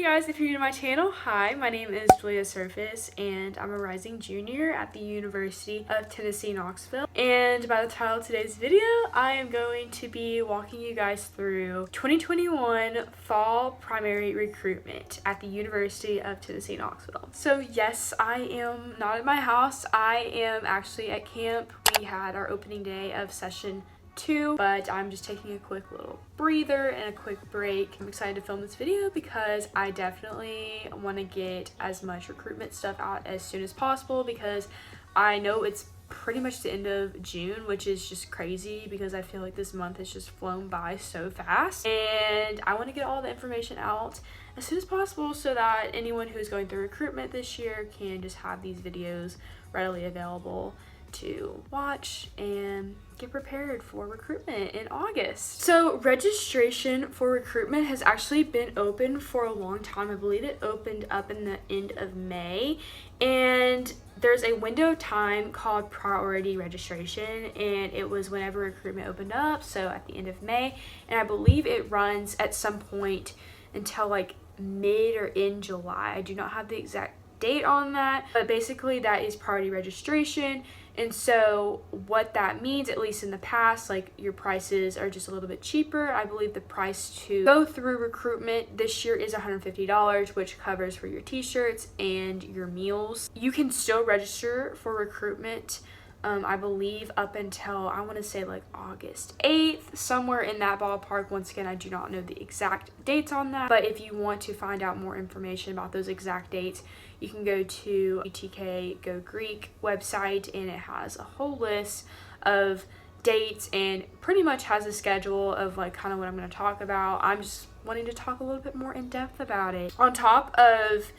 Hey guys, if you're new to my channel, hi, my name is juliasurface and I'm a rising junior at the University of Tennessee, Knoxville. And by the title of today's video, I am going to be walking you guys through 2021 fall primary recruitment at the University of Tennessee, Knoxville. So yes, I am not at my house. I am actually at camp. We had our opening day of session 2, but I'm just taking a quick little breather and a quick break. I'm excited to film this video because I definitely want to get as much recruitment stuff out as soon as possible, because I know it's pretty much the end of June, which is just crazy because I feel like this month has just flown by so fast, and I want to get all the information out as soon as possible so that anyone who's going through recruitment this year can just have these videos readily available to watch and get prepared for recruitment in August. So registration for recruitment has actually been open for a long time. I believe it opened up in the end of May, and there's a window of time called priority registration, and it was whenever recruitment opened up, so at the end of May, and I believe it runs at some point until like mid or in July. I do not have the exact date on that, but basically that is priority registration. And so what that means, at least in the past, like your prices are just a little bit cheaper. I believe the price to go through recruitment this year is $150, which covers for your t-shirts and your meals. You can still register for recruitment, I believe up until, I want to say like August 8th, somewhere in that ballpark. Once again, I do not know the exact dates on that, but if you want to find out more information about those exact dates, you can go to UTK Go Greek website, and it has a whole list of dates and pretty much has a schedule of like kind of what I'm going to talk about. I'm just wanting to talk a little bit more in depth about it. On top of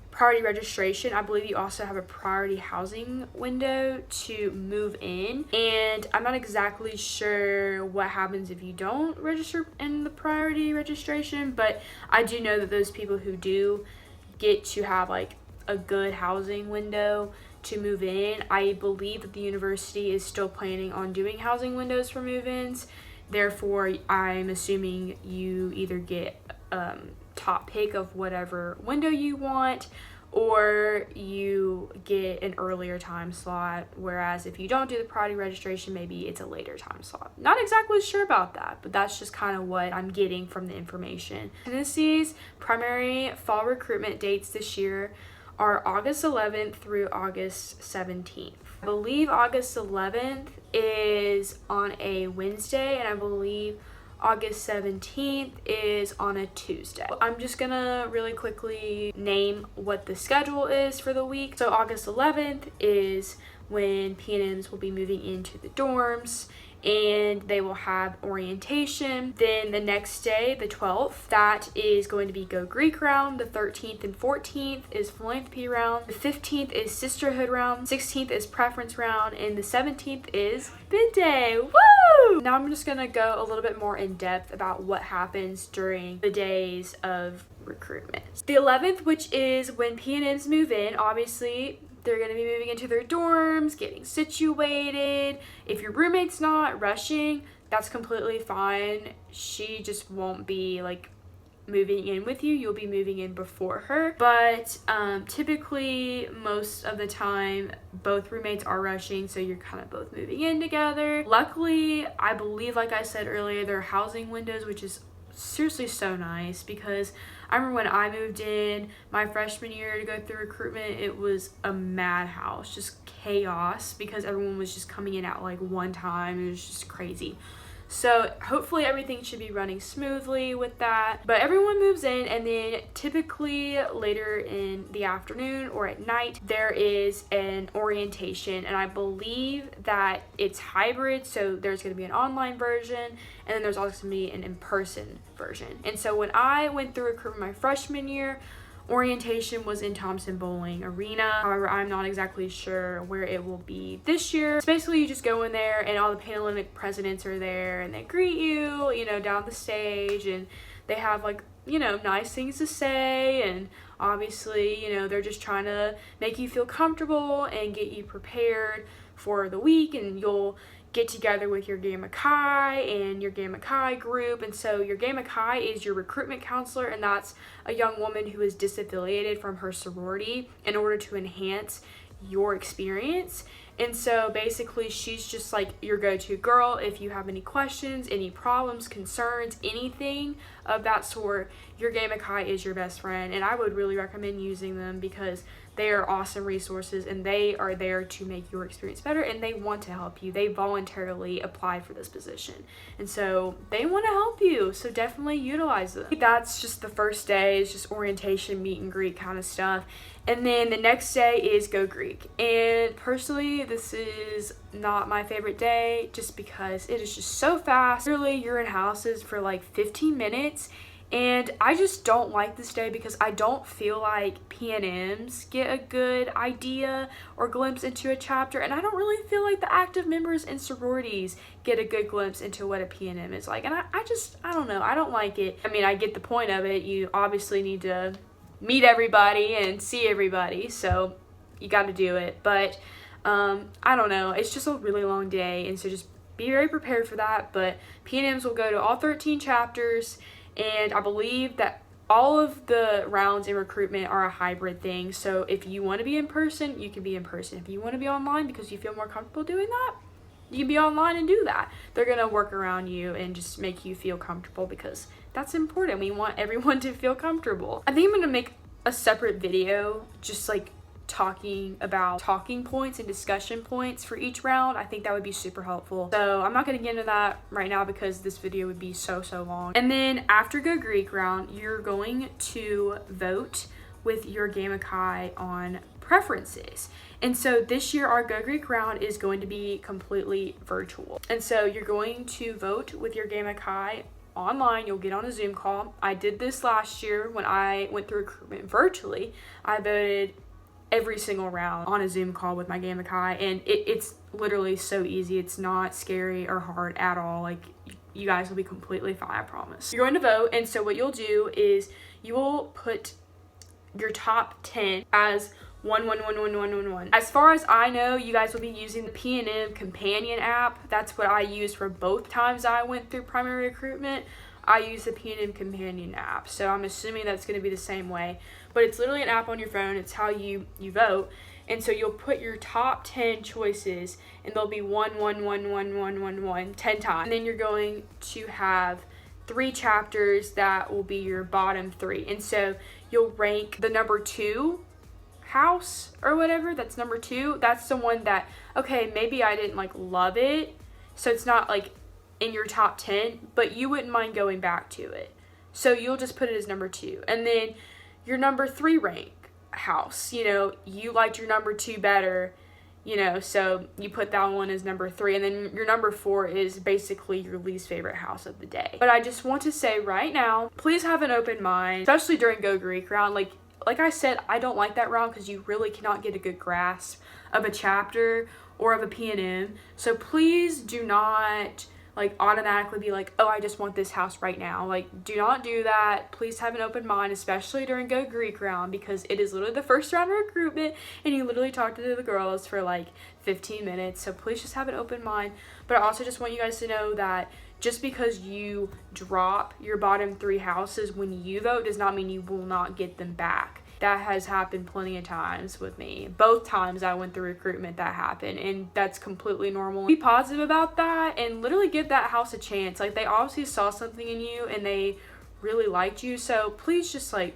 priority registration, I believe you also have a priority housing window to move in, and I'm not exactly sure what happens if you don't register in the priority registration, but I do know that those people who do get to have like a good housing window to move in. I believe that the university is still planning on doing housing windows for move-ins, therefore I'm assuming you either get top pick of whatever window you want, or you get an earlier time slot, whereas if you don't do the priority registration, maybe it's a later time slot. Not exactly sure about that, but that's just kind of what I'm getting from the information. Tennessee's primary fall recruitment dates this year are August 11th through August 17th. I believe August 11th is on a Wednesday, and I believe August 17th is on a Tuesday. I'm just gonna really quickly name what the schedule is for the week. So August 11th is when PNMs will be moving into the dorms, and they will have orientation. Then the next day, the 12th, that is going to be Go Greek round. The 13th and 14th is Philanthropy round. The 15th is Sisterhood round. 16th is Preference round, and the 17th is Bid Day. Woo! Now I'm just gonna go a little bit more in depth about what happens during the days of recruitment. The 11th, which is when PNNs move in, obviously they're going to be moving into their dorms, getting situated. If your roommate's not rushing, that's completely fine. She just won't be like moving in with you. You'll be moving in before her. But typically, most of the time, both roommates are rushing, so you're kind of both moving in together. Luckily, I believe, like I said earlier, there are housing windows, which is seriously so nice, because I remember when I moved in my freshman year to go through recruitment, it was a madhouse, just chaos, because everyone was just coming in at like one time. It was just crazy. So hopefully everything should be running smoothly with that. But everyone moves in, and then typically later in the afternoon or at night, there is an orientation. And I believe that it's hybrid, so there's going to be an online version, and then there's also going to be an in-person version. And so when I went through recruitment my freshman year, orientation was in Thompson Bowling Arena. However, I'm not exactly sure where it will be this year. It's basically you just go in there, and all the Panhellenic presidents are there, and they greet you, you know, down the stage, and they have like, you know, nice things to say, and obviously, you know, they're just trying to make you feel comfortable and get you prepared for the week, and you'll get together with your Gamma Chi and your Gamma Chi group. And so your Gamma Chi is your recruitment counselor, and that's a young woman who is disaffiliated from her sorority in order to enhance your experience. And so basically she's just like your go-to girl if you have any questions, any problems, concerns, anything of that sort. Your Gamma Chi is your best friend, and I would really recommend using them because they are awesome resources and they are there to make your experience better, and they want to help you. They voluntarily applied for this position, and so they want to help you, so definitely utilize them. That's just the first day, is just orientation, meet and greet kind of stuff. And then the next day is Go Greek. And personally, this is not my favorite day just because it is just so fast. Literally, you're in houses for like 15 minutes. And I just don't like this day because I don't feel like PNMs get a good idea or glimpse into a chapter. And I don't really feel like the active members in sororities get a good glimpse into what a PNM is like. And I don't know. I don't like it. I mean, I get the point of it. You obviously need to meet everybody and see everybody, so you got to do it. But I don't know, it's just a really long day, and so just be very prepared for that. But PNMs will go to all 13 chapters, and I believe that all of the rounds in recruitment are a hybrid thing. So if you want to be in person, you can be in person. If you want to be online because you feel more comfortable doing that, you can be online and do that. They're going to work around you and just make you feel comfortable because that's important. We want everyone to feel comfortable. I think I'm going to make a separate video just like talking about talking points and discussion points for each round. I think that would be super helpful. So I'm not going to get into that right now because this video would be so long. And then after Go Greek round, you're going to vote with your Gamma Chi on preferences. And so this year our Go Greek round is going to be completely virtual. And so you're going to vote with your Gamma Chi online. You'll get on a Zoom call. I did this last year when I went through recruitment virtually. I voted every single round on a Zoom call with my Gamma Chi, and it's literally so easy. It's not scary or hard at all. Like, you guys will be completely fine, I promise. You're going to vote, and so what you'll do is you will put your top 10 as 1. As far as I know, you guys will be using the PNM companion app. That's what I used for both times I went through primary recruitment. I use the PNM companion app, so I'm assuming that's going to be the same way. But it's literally an app on your phone. It's how you vote. And so you'll put your top 10 choices, and there'll be 1 10 times. And then you're going to have 3 chapters that will be your bottom 3. And so you'll rank the number 2 house or whatever. That's number 2. That's the one that, okay, maybe I didn't like love it, so it's not like in your top 10, but you wouldn't mind going back to it. So you'll just put it as number 2. And then your number 3 rank house, you know, you liked your number 2 better, you know, so you put that one as number 3. And then your number 4 is basically your least favorite house of the day. But I just want to say right now, please have an open mind, especially during Go Greek round. Like I said, I don't like that round because you really cannot get a good grasp of a chapter or of a PNM. So please do not like automatically be like, oh, I just want this house right now. Like, do not do that. Please have an open mind, especially during Go Greek round, because it is literally the first round of recruitment and you literally talk to the girls for like 15 minutes. So please just have an open mind. But I also just want you guys to know that just because you drop your bottom 3 houses when you vote does not mean you will not get them back. That has happened plenty of times with me. Both times I went through recruitment, that happened, and that's completely normal. Be positive about that and literally give that house a chance. Like, they obviously saw something in you and they really liked you, so please just like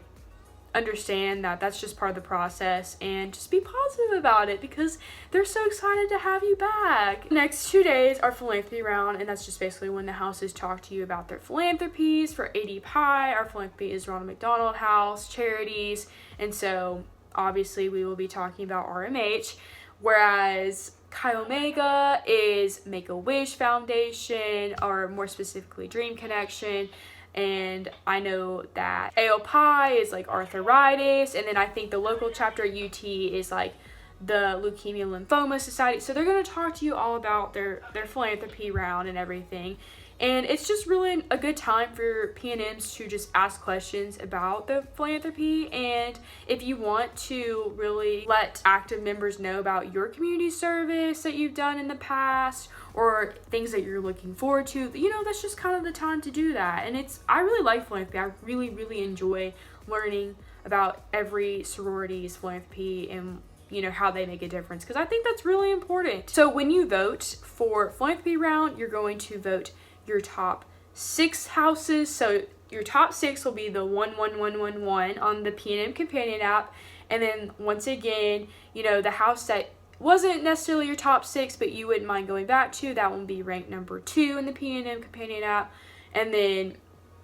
understand that that's just part of the process and just be positive about it because they're so excited to have you back. Next 2 days are philanthropy round, and that's just basically when the houses talk to you about their philanthropies. For AD Pi, our philanthropy is Ronald McDonald House, charities, and so obviously we will be talking about RMH, whereas Chi Omega is Make-A-Wish Foundation, or more specifically Dream Connection. And I know that AO Pi is like arthritis, and then I think the local chapter at UT is like the Leukemia Lymphoma Society. So they're going to talk to you all about their philanthropy round and everything. And it's just really a good time for P&Ms to just ask questions about the philanthropy. And if you want to really let active members know about your community service that you've done in the past, or things that you're looking forward to, you know, that's just kind of the time to do that. And I really like philanthropy. I really enjoy learning about every sorority's philanthropy and, you know, how they make a difference, because I think that's really important. So when you vote for philanthropy round, you're going to vote your top 6 houses. So your top 6 will be the 11111 on the P&M companion app. And then once again, you know, the house that wasn't necessarily your top 6, but you wouldn't mind going back to, that will be ranked number 2 in the P&M companion app, and then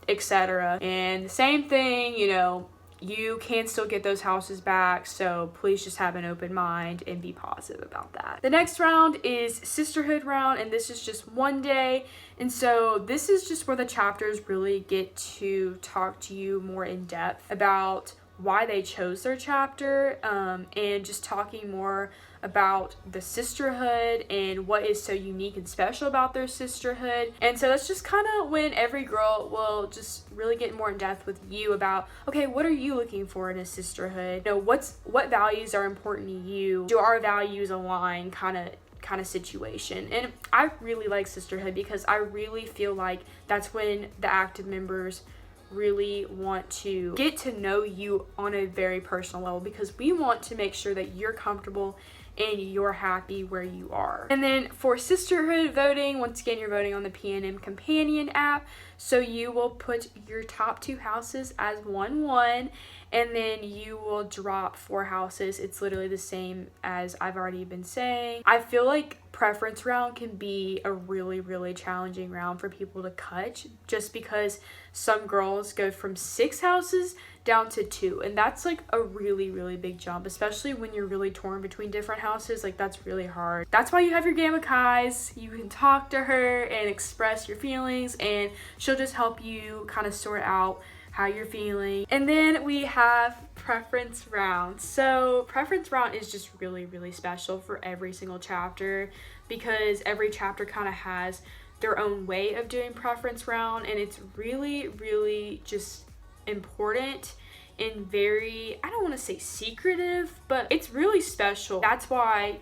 etc. And the same thing, you know, you can still get those houses back, so please just have an open mind and be positive about that. The next round is Sisterhood round, and this is just one day, and so this is just where the chapters really get to talk to you more in depth about why they chose their chapter, and just talking more about the sisterhood and what is so unique and special about their sisterhood. And so that's just kind of when every girl will just really get more in depth with you about, okay, what are you looking for in a sisterhood? You know, what values are important to you? Do our values align kind of situation? And I really like Sisterhood because I really feel like that's when the active members really want to get to know you on a very personal level, because we want to make sure that you're comfortable and you're happy where you are. And then for Sisterhood voting, once again, you're voting on the P&M companion app. So you will put your top 2 houses as 1-1, and then you will drop 4 houses. It's literally the same as I've already been saying. I feel like preference round can be a really challenging round for people to cut, just because some girls go from 6 houses down to 2, and that's like a really big jump, especially when you're really torn between different houses. Like, that's really hard. That's why you have your Gamma Kai's. You can talk to her and express your feelings, and she'll just help you kind of sort out how you're feeling. And then we have preference round. So preference round is just really special for every single chapter, because every chapter kind of has their own way of doing preference round, and it's really just important and very, I don't want to say secretive, but it's really special. That's why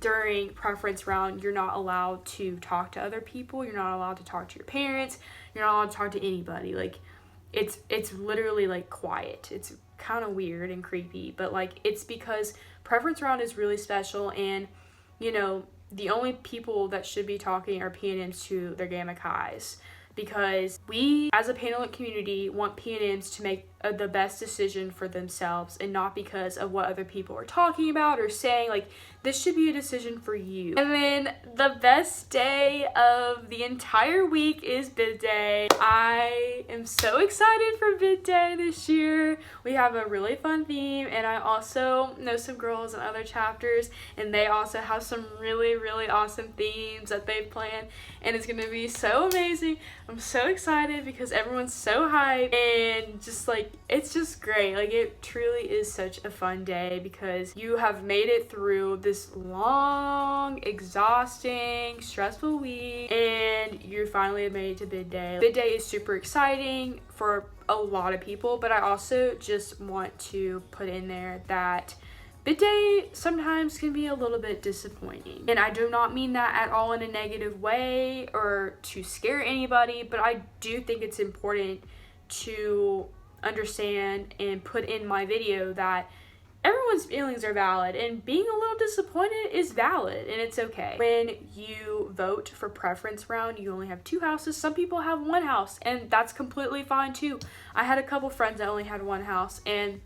during preference round, you're not allowed to talk to other people. You're not allowed to talk to your parents. You're not allowed to talk to anybody. Like, it's literally like quiet. It's kind of weird and creepy, but like, it's because preference round is really special, and you know, the only people that should be talking are P&Ms to their Gamma Kai's, because we as a paneling community want P&Ms to make the best decision for themselves, and not because of what other people are talking about or saying. Like, this should be a decision for you. And then the best day of the entire week is bid day. I am so excited for bid day this year. We have a really fun theme, and I also know some girls in other chapters, and they also have some really awesome themes that they've planned, and it's gonna be so amazing. I'm so excited because everyone's so hyped, and just like, it's just great. Like, it truly is such a fun day because you have made it through this long, exhausting, stressful week, and you finally have made it to bid day. Bid day is super exciting for a lot of people, but I also just want to put in there that bid day sometimes can be a little bit disappointing, and I do not mean that at all in a negative way or to scare anybody, but I do think it's important to understand and put in my video that everyone's feelings are valid, and being a little disappointed is valid, and it's okay. When you vote for preference round, you only have 2 houses. Some people have 1 house, and that's completely fine too. I had a couple friends that only had 1 house, and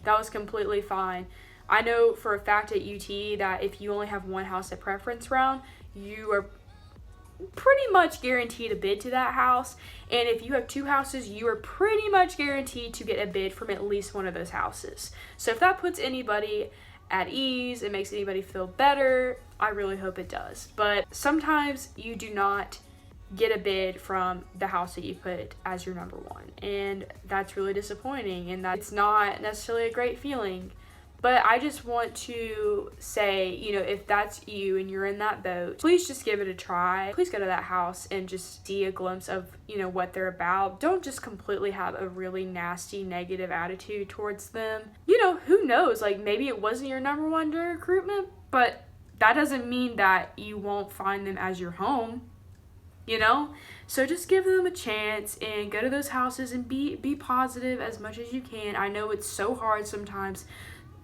that was completely fine. I know for a fact at UT that if you only have 1 house at preference round, you are pretty much guaranteed a bid to that house, and if you have 2 houses, you are pretty much guaranteed to get a bid from at least one of those houses. So if that puts anybody at ease, it makes anybody feel better, I really hope it does. But sometimes you do not get a bid from the house that you put as your number 1, and that's really disappointing, and that's not necessarily a great feeling. But I just want to say, you know, if that's you and you're in that boat, please just give it a try. Please go to that house and just see a glimpse of, you know, what they're about. Don't just completely have a really nasty, negative attitude towards them. You know, who knows? Like, maybe it wasn't your number one during recruitment, but that doesn't mean that you won't find them as your home, you know? So just give them a chance and go to those houses and be positive as much as you can. I know it's so hard sometimes,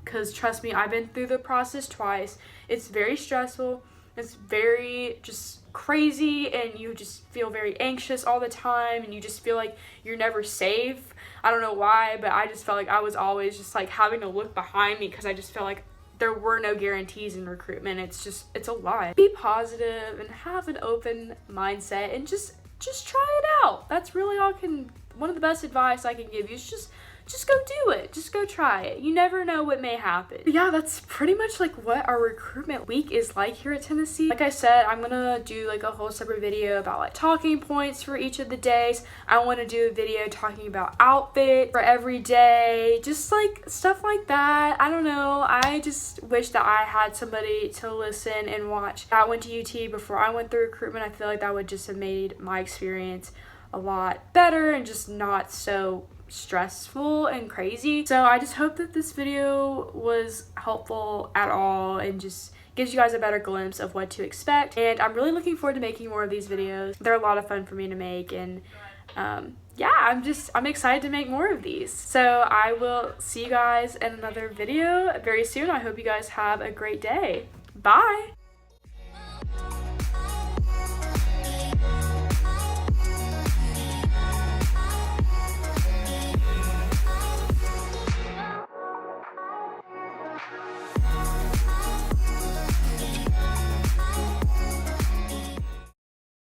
because trust me, I've been through the process twice. It's very stressful. It's very just crazy, and you just feel very anxious all the time, and you just feel like you're never safe. I don't know why, but I just felt like I was always just like having to look behind me, because I just felt like there were no guarantees in recruitment. It's a lot. Be positive and have an open mindset, and just try it out. That's really one of the best advice I can give you is just go do it. Just go try it. You never know what may happen. But yeah, that's pretty much like what our recruitment week is like here at Tennessee. Like I said, I'm gonna do like a whole separate video about like talking points for each of the days. I want to do a video talking about outfit for every day, just like stuff like that. I don't know. I just wish that I had somebody to listen and watch. I went to UT before I went through recruitment. I feel like that would just have made my experience a lot better and just not so stressful and crazy. So I just hope that this video was helpful at all and just gives you guys a better glimpse of what to expect. And I'm really looking forward to making more of these videos. They're a lot of fun for me to make, and yeah, I'm excited to make more of these. So I will see you guys in another video very soon. I hope you guys have a great day. Bye.